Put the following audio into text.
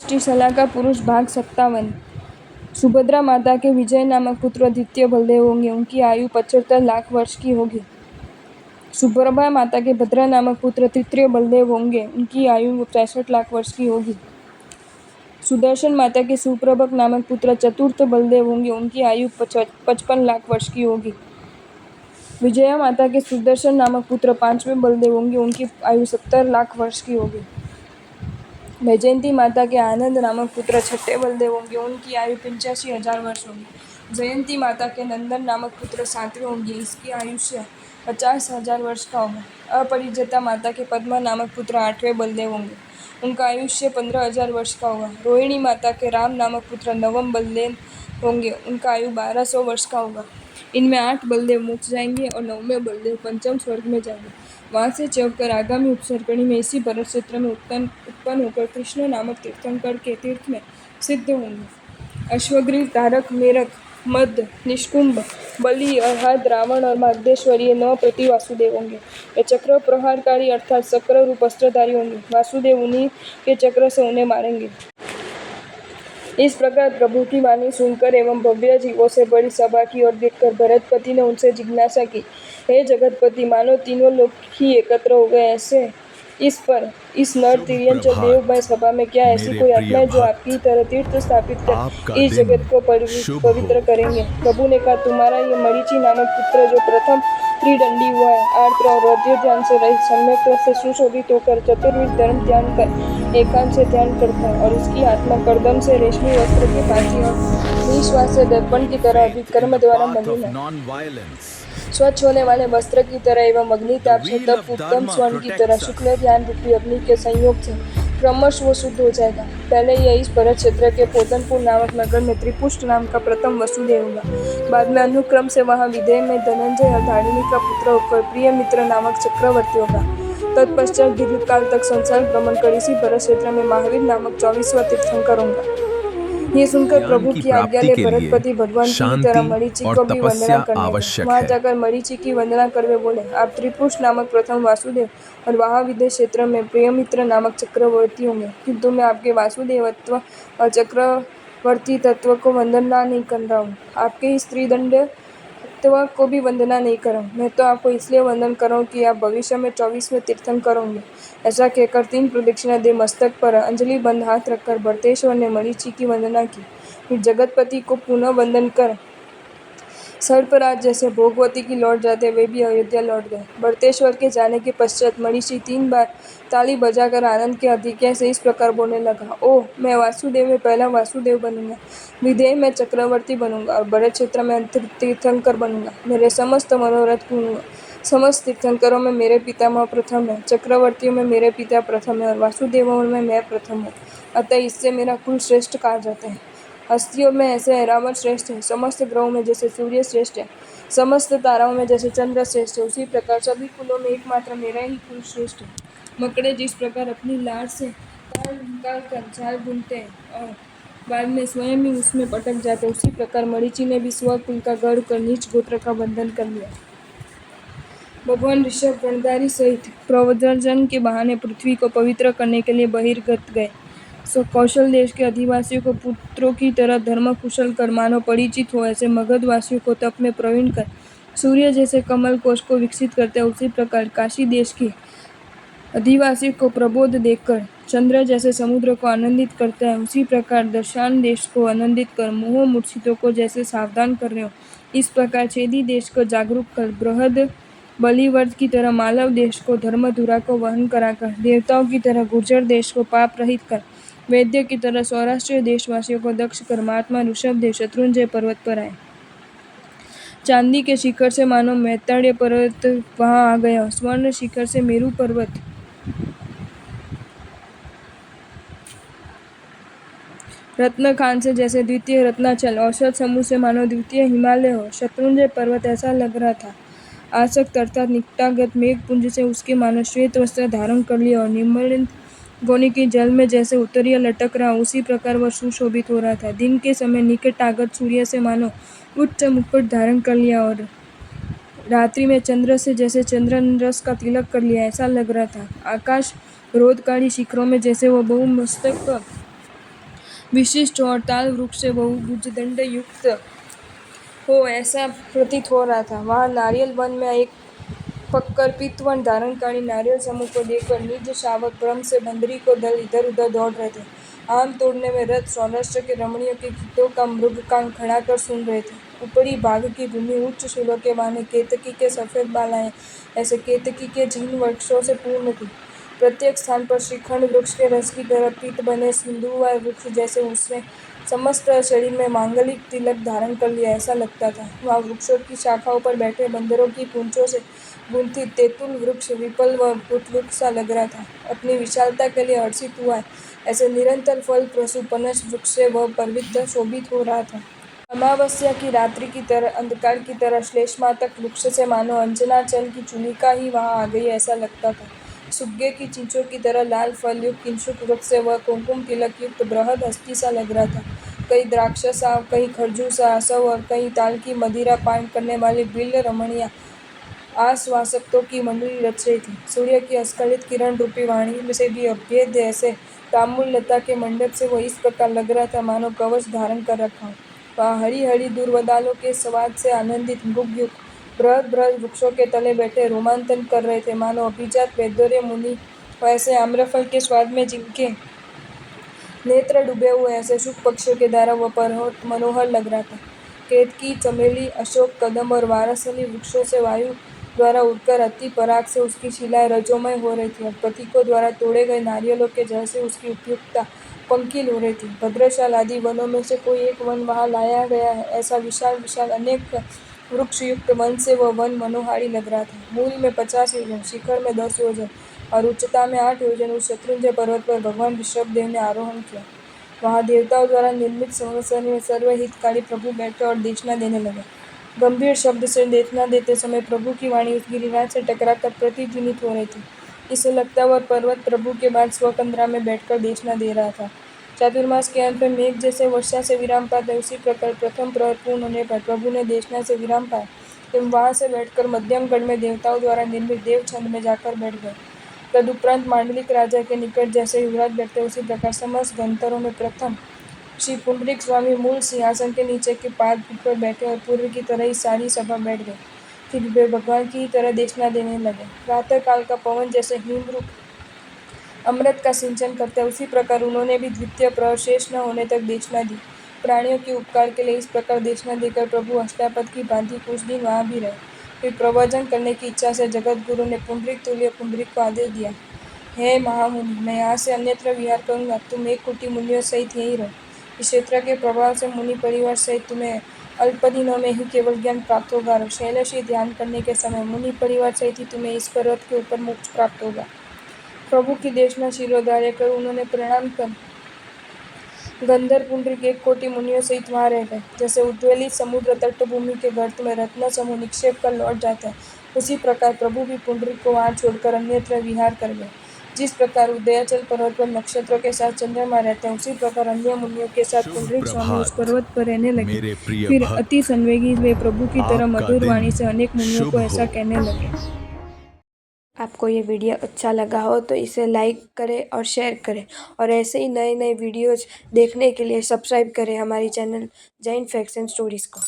सृष्टि सलाह का पुरुष भाग 57। सुभद्रा माता के विजय नामक पुत्र द्वितीय बलदेव होंगे, उनकी आयु 75 लाख वर्ष की होगी। सुप्रभा माता के भद्रा नामक पुत्र तृतीय बलदेव होंगे, उनकी आयु 63 लाख वर्ष की होगी। सुदर्शन माता के सुप्रभक नामक पुत्र चतुर्थ बलदेव होंगे, उनकी आयु 55 लाख वर्ष की होगी। विजया माता के सुदर्शन नामक पुत्र पांचवें बलदेव होंगे, उनकी आयु 70 लाख वर्ष की होगी। वैजयंती माता के आनंद नामक पुत्र छठे बलदेव होंगे, उनकी आयु 85,000 वर्ष होगी। जयंती माता के नंदन नामक पुत्र सातवें होंगे, इसकी आयुष्य 50,000 वर्ष का होगा। अपरिजता माता के पद्मा नामक पुत्र आठवें बलदेव होंगे, उनका आयुष्य 15,000 वर्ष का होगा। रोहिणी माता के राम नामक पुत्र नवम बलदेव होंगे, उनका आयु 1200 वर्ष का होगा। इनमें 8 बलदेव मोक्ष जाएंगे और 9वें बलदेव पंचम स्वर्ग में जाएंगे। वहां से चलकर आगामी उपसर्गणी में इसी भरत क्षेत्र में उत्पन्न होकर कृष्ण नामक तीर्थंकर के तीर्थ में सिद्ध होंगे। अश्वग्रीव, तारक, मेरक, मद, निष्कुंभ, बलि, अर्हात, रावण और मागधेश्वर ये 9 प्रति वासुदेव होंगे। ये चक्र प्रहारकारी अर्थात चक्र रूप अस्त्रधारी होंगे। वासुदेव उन्हीं के चक्र से उन्हें मारेंगे। इस प्रकार प्रभु की वाणी सुनकर एवं भव्य जीवों से बड़ी सभा की ओर देखकर भरतपति ने उनसे जिज्ञासा की, हे जगतपति, मानो तीनों लोग ही एकत्र हो गए ऐसे इस नर तिर्यंचल देवमय सभा में क्या ऐसी कोई आत्मा है जो आपकी तरह तीर्थ स्थापित कर इस जगत को पवित्र करेंगे। प्रभु ने कहा, तुम्हारा ये मरीचि नामक पुत्र जो प्रथम त्रिदंडी हुआ है, आर्द्र और हृदय ध्यान से रहित सम्यक से सुशोभित होकर चतुर्विध धर्म ध्यान कर एकांत से ध्यान करता है, और इसकी आत्मा करदम से रेशमी वस्त्र की भांति और निश्वास से दर्पण की तरह विक्रम द्वारा मलिन है। स्वच्छ होने वाले वस्त्र की तरह एवं अग्निताप से तप उत्तम स्वर्ण की तरह शुक्ल ध्यान रूपी अग्नि के संयोग से क्रमश वो शुद्ध हो जाएगा। पहले यह इस भरत क्षेत्र के पोतनपुर नामक नगर में त्रिपुष्ट नाम का प्रथम वसुदेव होगा। बाद में अनुक्रम से वहां विदेह में धनंजय और धारिणी का पुत्र होकर प्रिय मित्र नामक चक्रवर्ती होगा। तत्पश्चात दीर्घकाल तक संसार भ्रमण कर इसी भरत क्षेत्र में महावीर नामक 24वां तीर्थंकर होगा। ये सुनकर प्रभु की आज्ञा ने भरतपति भगवान की तरह मरीचि को भी वंदना करने। वहां जाकर मरीचि की वंदना कर वे बोले, आप त्रिपुष्ट नामक प्रथम वासुदेव और वहां विदेह क्षेत्र में प्रियमित्र नामक चक्रवर्ती होंगे, किंतु मैं आपके वासुदेवत्व और चक्रवर्ती तत्व को वंदना नहीं कर रहा हूँ। आपके इस त्रिदंड को भी वंदना नहीं कर रहा हूँ। मैं तो आपको इसलिए वंदन कर रहा हूँ कि आप भविष्य में 24वें तीर्थंकर होंगे। ऐसा कहकर 3 प्रदक्षिणा दे मस्तक पर अंजलि बंद हाथ रखकर भरतेश्वर ने मरीचि की वंदना की। फिर जगतपति को पुनः वंदन कर सर्पराज जैसे भोगवती की लौट जाते वे भी अयोध्या लौट गए। भरतेश्वर के जाने के पश्चात मरीचि 3 बार ताली बजाकर आनंद के अधिक्य से इस प्रकार बोलने लगा, ओह, मैं वासुदेव में पहला वासुदेव बनूंगा, विदेह में चक्रवर्ती बनूंगा और भरत क्षेत्र में तीर्थंकर बनूंगा। मेरे समस्त मनोरथ पूर्ण। समस्त तीर्थंकरों में मेरे पितामह प्रथम है, चक्रवर्तियों में मेरे पिता प्रथम है और वासुदेवों में मैं प्रथम हूँ। अतः इससे मेरा कुल श्रेष्ठ कहा जाता है। हस्तियों में ऐसे ऐरावत श्रेष्ठ है, समस्त ग्रहों में जैसे सूर्य श्रेष्ठ है, समस्त ताराओं में जैसे चंद्र श्रेष्ठ है, उसी प्रकार सभी कुलों में एकमात्र मेरा ही कुल श्रेष्ठ है। मकड़े जिस प्रकार अपनी लार से तार निकाल कर जाल बुनते हैं और बाद में स्वयं ही उसमें पटक जाते, उसी प्रकार मरीचि ने भी स्वकुल का गढ़ कर नीच गोत्र का बंधन कर लिया। भगवान ऋषभ गणधारी सहित प्रव्रजन के बहाने पृथ्वी को पवित्र करने के लिए बहिर्गत गए। सो कौशल देश के अधिवासियों को पुत्रों की तरह धर्म कुशल कर मानो परिचित हो, ऐसे मगधवासियों को तप में प्रवीण कर सूर्य जैसे कमल कोश को विकसित करते, उसी प्रकार काशी देश के अधिवासी को प्रबोध देकर चंद्र जैसे समुद्र को आनंदित करता है, उसी प्रकार दशान देश को आनंदित कर मोह मूर्छितों को जैसे सावधान कर रहे हो, इस प्रकार छेदी देश को जागरूक कर बृहद बलिवर्ध की तरह मालव देश को धर्मधुरा को वहन कराकर, देवताओं की तरह गुर्जर देश को पाप रहित कर, वैद्य की तरह सौराष्ट्रीय देशवासियों को दक्ष कर महात्मा ऋषभदेव शत्रुंजय पर्वत पर आए। चांदी के शिखर से मानो मैत्तार्य पर्वत वहां आ गया, स्वर्ण शिखर से मेरू पर्वत, रत्न खान से जैसे द्वितीय रत्नाचल, औषध समूह से मानो द्वितीय हिमालय हो। शत्रुंजय पर्वत ऐसा लग रहा था आसक्त अर्थात निकटागत मेघपुंज से उसके मानो श्वेत वस्त्र धारण कर लिया और निर्मल गोनी की जल में जैसे उत्तरीय लटक रहा, उसी प्रकार वह सुशोभित हो रहा था। दिन के समय निकटागत सूर्य से मानो उच्च मुकुट धारण कर लिया और रात्रि में चंद्र से जैसे चंद्रन रस का तिलक कर लिया, ऐसा लग रहा था। आकाश रोधकारी शिखरों में जैसे वह बहुमस्तक विशिष्ट और ताल वृक्ष से बहुभुज दंड युक्त हो ऐसा प्रतीत हो रहा था। वहां नारियल वन में एक पक्कर पीतवन धारणकाली नारियल समूह को देखकर निज शावक भ्रम से बंदरी को दल इधर उधर दौड़ रहे थे। आम तोड़ने में रत सौराष्ट्र के रमणियों के गीतों का मृग कान खड़ा कर सुन रहे थे। ऊपरी भाग की भूमि उच्च शिलों के माने केतकी के सफेद बालाएं ऐसे केतकी के जिन वृक्षों से पूर्ण थी। प्रत्येक स्थान पर श्रीखंड वृक्ष के रस की तरह पीत बने सिंदूरवार वृक्ष जैसे उसने समस्त शरीर में मांगलिक तिलक धारण कर लिया ऐसा लगता था। वहाँ वृक्षों की शाखाओं पर बैठे बंदरों की पूंछों से गुंथी तेतुल वृक्ष विपल व पुष्पवृक्ष सा लग रहा था। अपनी विशालता के लिए हर्षित हुआ ऐसे निरंतर फल प्रसू पनस वृक्ष से वह पवित्र शोभित हो रहा था। अमावस्या की रात्रि की तरह अंधकार की तरह श्लेष्मातक वृक्ष से मानो अंजनाचल की चुलिका ही वहां आ गई ऐसा लगता था। सुग्गे की चींचों की तरह लाल फल युक्त किंशुक वृक्ष से वह कुमकुम तिलक युक्त बृहद हस्ती सा लग रहा था। कई द्राक्षसा, कई खरजूसा आसव और कई ताल की मदिरा पान करने वाली बिल्व रमणियां आश्वासकों की मंडली रच रही थी। सूर्य की अस्खलित किरण रूपी वाणी से भी अभेद्य ऐसे ताम्बूल लता के मंडप से वह इस प्रकार लग रहा था मानो कवच धारण कर रखा हो। वहाँ हरी हरी दूरवदालों के स्वाद से आनंदित मृगयुक्त बृहद बृहद वृक्षों के तले बैठे रोमांचन कर रहे थे मानो अभिजात वैद्य मुनि ऐसे आम्रफल के स्वाद में जिनके नेत्र डूबे हुए ऐसे शुभ पक्षियों के द्वारा वह बहुत मनोहर लग रहा था। केतकी, चमेली, अशोक, कदम और वारासली वृक्षों से वायु द्वारा उड़कर अति पराग से उसकी शिलाएं रजोमय हो रही थी और प्रतीकों द्वारा तोड़े गए नारियलों के जल से उसकी उपयुक्तता पंकिल हो रही थी। भद्रशाल आदि वनों में से कोई एक वन वहां लाया गया है ऐसा विशाल विशाल अनेक वृक्ष युक्त वन से वह वन मनोहारी लग रहा था। मूल में 50 योजन, शिखर में 10 योजन और उच्चता में 8 योजन उस शत्रुंजय पर्वत पर भगवान ऋषभदेव ने आरोहण किया। वहां देवताओं द्वारा निर्मित संवत्सर में सर्वहितकारी प्रभु बैठे और देशना देने लगे। गंभीर शब्द से देशना देते समय प्रभु की वाणी उस गिरिराज से टकराकर प्रतिध्वनित हो रही थी। इसे लगता वह पर्वत प्रभु के बाद स्वकंद्रा में बैठकर देशना दे रहा था। चातुर्मास के अंत में मेघ जैसे वर्षा से विराम पाते उसी प्रकार प्रथम प्रहर पूर्ण होने पर प्रभु ने देशना से विराम पाया एवं वहां से बैठकर मध्यम गढ़ में देवताओं द्वारा निर्मित देव छंद में जाकर बैठ गए। तदुपरांत मांडलिक राजा के निकट जैसे युवराज बैठते उसी प्रकार समस्त गंधर्वों में प्रथम श्री पुंडरीक स्वामी मूल सिंहासन के नीचे के पाद पर बैठे और पूर्व की तरह ही सारी सभा बैठ गई। फिर वे भगवान की तरह देशना देने लगे। प्रातः काल का पवन जैसे हिमरूप अमृत का सिंचन करते उसी प्रकार उन्होंने भी द्वितीय प्रहर शेष न होने तक देशना दी। प्राणियों के उपकार के लिए इस प्रकार देशना देकर प्रभु अष्टापद की भांति कुछ दिन वहां भी रहे। फिर प्रवचन करने की इच्छा से जगत गुरु ने पुंडरीक तुल्य पुंडरीक को आदेश दिया, हे महामुनि, मैं यहाँ से अन्यत्र विहार करूंगा, तुम एक कोटि मुनियों सहित यहीं रहो। इस क्षेत्र के प्रभाव से मुनि परिवार सहित तुम्हें अल्प दिनों में ही केवल ज्ञान प्राप्त होगा और शैलशी ध्यान करने के समय मुनि परिवार सहित ही तुम्हें इस पर्वत के ऊपर मोक्ष प्राप्त होगा। प्रभु की देशना शिरोधार्य कर उन्होंने प्रणाम कर गंधर्व पुंडरीक एक कोटि मुनियों सहित वहां रह गए। जैसे उज्ज्वलित समुद्र तटभूमि के गर्त में रत्न समूह निक्षेप कर लौट जाता है उसी प्रकार प्रभु भी पुंडरीक को वहां छोड़कर अन्यत्र विहार कर गए। जिस प्रकार उदयाचल पर्वत पर नक्षत्रों के साथ चंद्रमा रहते हैं उसी प्रकार अन्य मुनियों के साथ पुंडरीक स्वामी उस पर्वत पर रहने लगे। फिर अति संवेगी वे प्रभु की तरह मधुर वाणी से अनेक मुनियों को ऐसा कहने लगे। आपको ये वीडियो अच्छा लगा हो तो इसे लाइक करें और शेयर करें और ऐसे ही नए नए वीडियोज देखने के लिए सब्सक्राइब करें हमारी channel Jain facts and stories को।